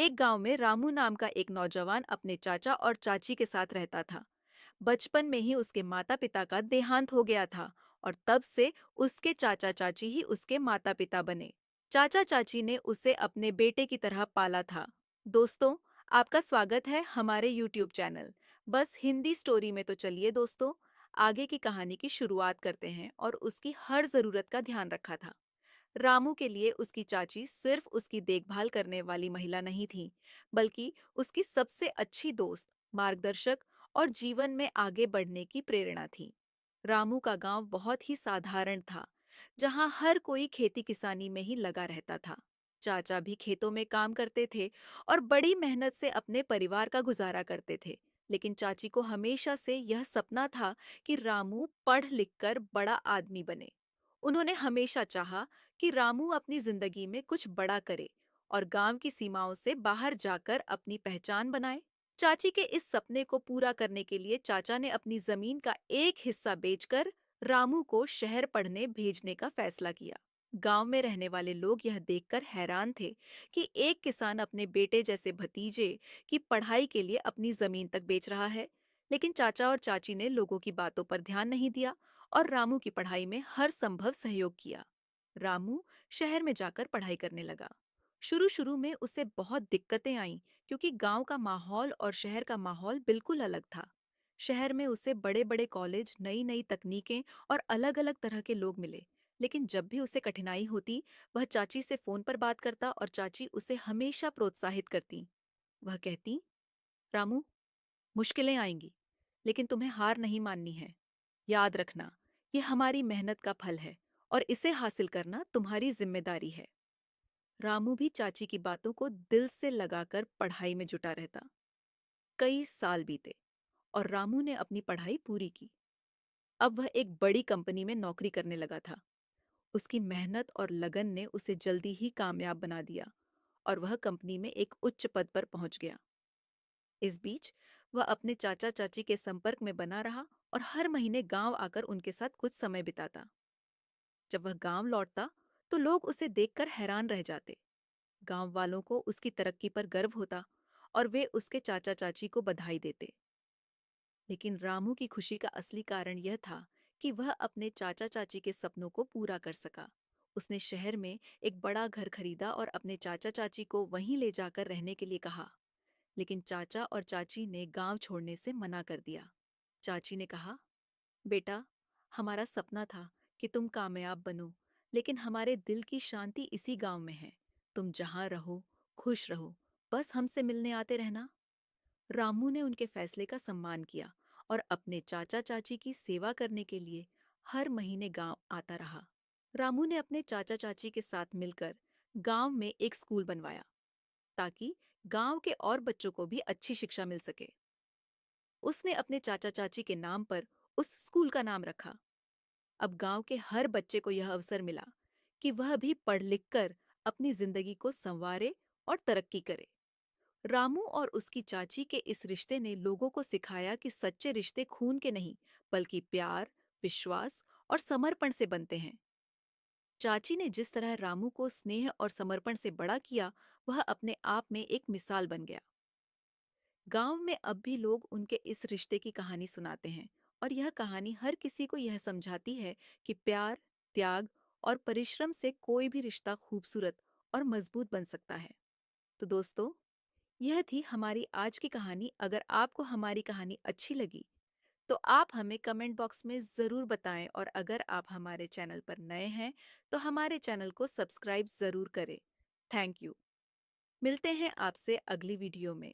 एक गांव में रामू नाम का एक नौजवान अपने चाचा और चाची के साथ रहता था। बचपन में ही उसके माता पिता का देहांत हो गया था और तब से उसके चाचा चाची ही उसके माता पिता बने। चाचा चाची ने उसे अपने बेटे की तरह पाला था। दोस्तों, आपका स्वागत है हमारे यूट्यूब चैनल बस हिंदी स्टोरी में। तो चलिए दोस्तों, आगे की कहानी की शुरुआत करते हैं। और उसकी हर जरूरत का ध्यान रखा था। रामू के लिए उसकी चाची सिर्फ उसकी देखभाल करने वाली महिला नहीं थी, बल्कि उसकी सबसे अच्छी दोस्त, मार्गदर्शक और जीवन में आगे बढ़ने की प्रेरणा थी। रामू का गांव बहुत ही साधारण था, जहां हर कोई खेती किसानी में ही लगा रहता था। चाचा भी खेतों में काम करते थे और बड़ी मेहनत से अपने परिवार का गुजारा करते थे। लेकिन चाची को हमेशा से यह सपना था कि रामू पढ़ लिख कर बड़ा आदमी बने। उन्होंने हमेशा चाहा कि रामू अपनी जिंदगी में कुछ बड़ा करे और गांव की सीमाओं से बाहर जाकर अपनी पहचान बनाए। चाची के इस सपने को पूरा करने के लिए चाचा ने अपनी जमीन का एक हिस्सा बेचकर रामू को शहर पढ़ने भेजने का फैसला किया। गांव में रहने वाले लोग यह देखकर हैरान थे कि एक किसान अपने बेटे जैसे भतीजे की पढ़ाई के लिए अपनी जमीन तक बेच रहा है। लेकिन चाचा और चाची ने लोगों की बातों पर ध्यान नहीं दिया और रामू की पढ़ाई में हर संभव सहयोग किया। रामू शहर में जाकर पढ़ाई करने लगा। शुरू शुरू में उसे बहुत दिक्कतें आईं, क्योंकि गांव का माहौल और शहर का माहौल बिल्कुल अलग था। शहर में उसे बड़े बड़े कॉलेज, नई नई तकनीकें और अलग अलग तरह के लोग मिले। लेकिन जब भी उसे कठिनाई होती, वह चाची से फोन पर बात करता और चाची उसे हमेशा प्रोत्साहित करती। वह कहती, रामू, मुश्किलें आएंगी, लेकिन तुम्हें हार नहीं माननी है। याद रखना, ये हमारी मेहनत का फल है और इसे हासिल करना तुम्हारी जिम्मेदारी है। रामू भी चाची की बातों को दिल से लगाकर पढ़ाई में जुटा रहता। कई साल बीते और रामू ने अपनी पढ़ाई पूरी की। अब वह एक बड़ी कंपनी में नौकरी करने लगा था। उसकी मेहनत और लगन ने उसे जल्दी ही कामयाब बना दिया और वह कंपनी में एक उच्च पद पर पहुंच गया। इस बीच वह अपने चाचा चाची के संपर्क में बना रहा और हर महीने गांव आकर उनके साथ कुछ समय बिताता। जब वह गांव लौटता तो लोग उसे देखकर हैरान रह जाते। गांव वालों को उसकी तरक्की पर गर्व होता और वे उसके चाचा चाची को बधाई देते। लेकिन रामू की खुशी का असली कारण यह था कि वह अपने चाचा चाची के सपनों को पूरा कर सका। उसने शहर में एक बड़ा घर खरीदा और अपने चाचा चाची को वहीं ले जाकर रहने के लिए कहा। लेकिन चाचा और चाची ने गांव छोड़ने से मना कर दिया। चाची ने कहा, बेटा, हमारा सपना था कि तुम कामयाब बनो, लेकिन हमारे दिल की शांति इसी गांव में है। तुम जहां रहो, खुश रहो, बस हमसे मिलने आते रहना। रामू ने उनके फैसले का सम्मान किया और अपने चाचा चाची की सेवा करने के लिए हर महीने गांव आता रहा। रामू ने अपने चाचा चाची के साथ मिलकर गांव में एक स्कूल बनवाया, ताकि गांव के और बच्चों को भी अच्छी शिक्षा मिल सके। उसने अपने चाचा चाची के नाम पर उस स्कूल का नाम रखा। अब गांव के हर बच्चे को यह अवसर मिला कि वह भी पढ़ लिख कर अपनी जिंदगी को संवारे और तरक्की करे। रामू और उसकी चाची के इस रिश्ते ने लोगों को सिखाया कि सच्चे रिश्ते खून के नहीं, बल्कि प्यार, विश्वास और समर्पण से बनते हैं। चाची ने जिस तरह रामू को स्नेह और समर्पण से बड़ा किया, वह अपने आप में एक मिसाल बन गया। गांव में अब भी लोग उनके इस रिश्ते की कहानी सुनाते हैं और यह कहानी हर किसी को यह समझाती है कि प्यार, त्याग और परिश्रम से कोई भी रिश्ता खूबसूरत और मजबूत बन सकता है। तो दोस्तों, यह थी हमारी आज की कहानी। अगर आपको हमारी कहानी अच्छी लगी तो आप हमें कमेंट बॉक्स में ज़रूर बताएं, और अगर आप हमारे चैनल पर नए हैं तो हमारे चैनल को सब्सक्राइब ज़रूर करें। Thank you. मिलते हैं आपसे अगली वीडियो में।